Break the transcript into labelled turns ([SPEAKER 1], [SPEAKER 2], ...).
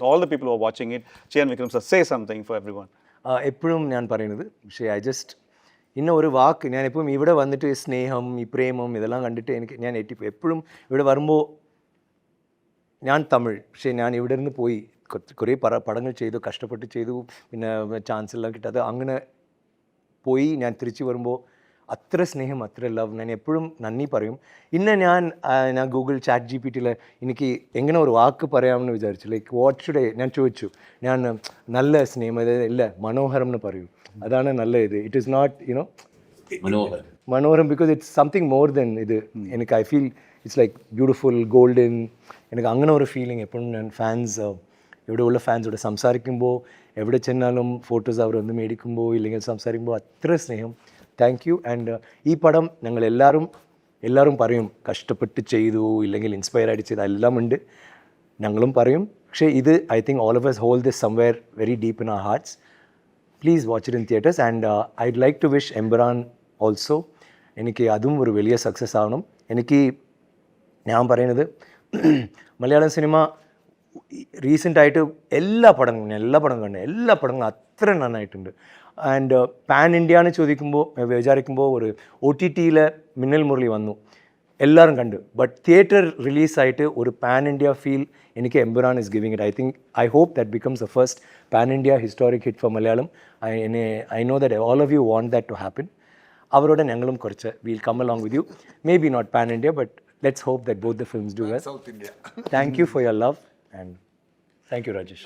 [SPEAKER 1] All the people who are watching it, Chiyan Vikram sir, say something for everyone.
[SPEAKER 2] എപ്പോഴും ഞാൻ പറയുന്നത് പക്ഷേ I just ഇന്ന ഒരു വാക്ക് ഞാനിപ്പം ഇവിടെ വന്നിട്ട് സ്നേഹം ഈ പ്രേമം ഇതെല്ലാം കണ്ടിട്ട് ഞാൻ എത്തിപ്പോയി. എപ്പോഴും ഇവിടെ വരുമ്പോൾ ഞാൻ തമിഴ്, പക്ഷേ ഞാൻ ഇവിടെ നിന്ന് പോയി കുറേ പടങ്ങൾ ചെയ്തു, കഷ്ടപ്പെട്ട് ചെയ്തു, പിന്നെ ചാൻസ് എല്ലാം കിട്ടാതെ അങ്ങനെ പോയി ഞാൻ തിരിച്ചു വരുമ്പോൾ അത്ര സ്നേഹം, അത്ര ലവ്, ഞാൻ എപ്പോഴും നന്ദി പറയും. ഇന്ന് ഞാൻ ഗൂഗിൾ ചാറ്റ് GPT എനിക്ക് എങ്ങനെ ഒരു വാക്ക് പറയാമെന്ന് വിചാരിച്ചു. ലൈക്ക് വാട്ട് ഷുഡ് ഞാൻ ചോദിച്ചു, ഞാൻ നല്ല സ്നേഹം ഇല്ല മനോഹരം എന്ന് പറയൂ, അതാണ് നല്ല ഇത്. ഇറ്റ് ഈസ് നോട്ട് യുനോ മനോഹരം because it's something more than ഇത്. എനിക്ക് I feel it's like beautiful golden. എനിക്ക് അങ്ങനെ ഒരു ഫീലിംഗ് എപ്പോഴും ഞാൻ ഇവിടെയുള്ള ഫാൻസോട് സംസാരിക്കുമ്പോൾ, എവിടെ ചെന്നാലും ഫോട്ടോസ് അവർ ഒന്ന് മേടിക്കുമ്പോൾ ഇല്ലെങ്കിൽ സംസാരിക്കുമ്പോൾ അത്ര സ്നേഹം. Thank you. ആൻഡ് ഈ പടം ഞങ്ങൾ എല്ലാവരും പറയും കഷ്ടപ്പെട്ട് ചെയ്തു ഇല്ലെങ്കിൽ ഇൻസ്പയർ ആയിട്ട് ചെയ്ത എല്ലാം ഉണ്ട്, ഞങ്ങളും പറയും. പക്ഷേ ഇത് I think all of us hold this somewhere very deep in our hearts. Please watch it in theatres. And I'd like to wish Empuraan also, എനിക്ക് അതും ഒരു വലിയ സക്സസ് ആവണം. എനിക്ക് ഞാൻ പറയുന്നത് മലയാളം സിനിമ റീസെൻ്റായിട്ട് എല്ലാ പടങ്ങളും അത്ര നന്നായിട്ടുണ്ട്. ആൻഡ് പാൻ ഇന്ത്യ എന്ന് വിചാരിക്കുമ്പോൾ ഒരു OTT മിന്നൽ മുരളി വന്നു, എല്ലാവരും കണ്ടു. ബട്ട് തിയേറ്റർ റിലീസായിട്ട് ഒരു പാൻ ഇന്ത്യ ഫീൽ എനിക്ക് Empuraan is giving it. I hope that becomes the first pan India historic hit for Malayalam. I know that all of you want that to happen. അവരോട് ഞങ്ങളും കുറച്ച് we'll come along with you. May be not pan India, but let's hope that both the films do well.
[SPEAKER 3] South India.
[SPEAKER 2] Thank you for your love, and thank you, Rajesh.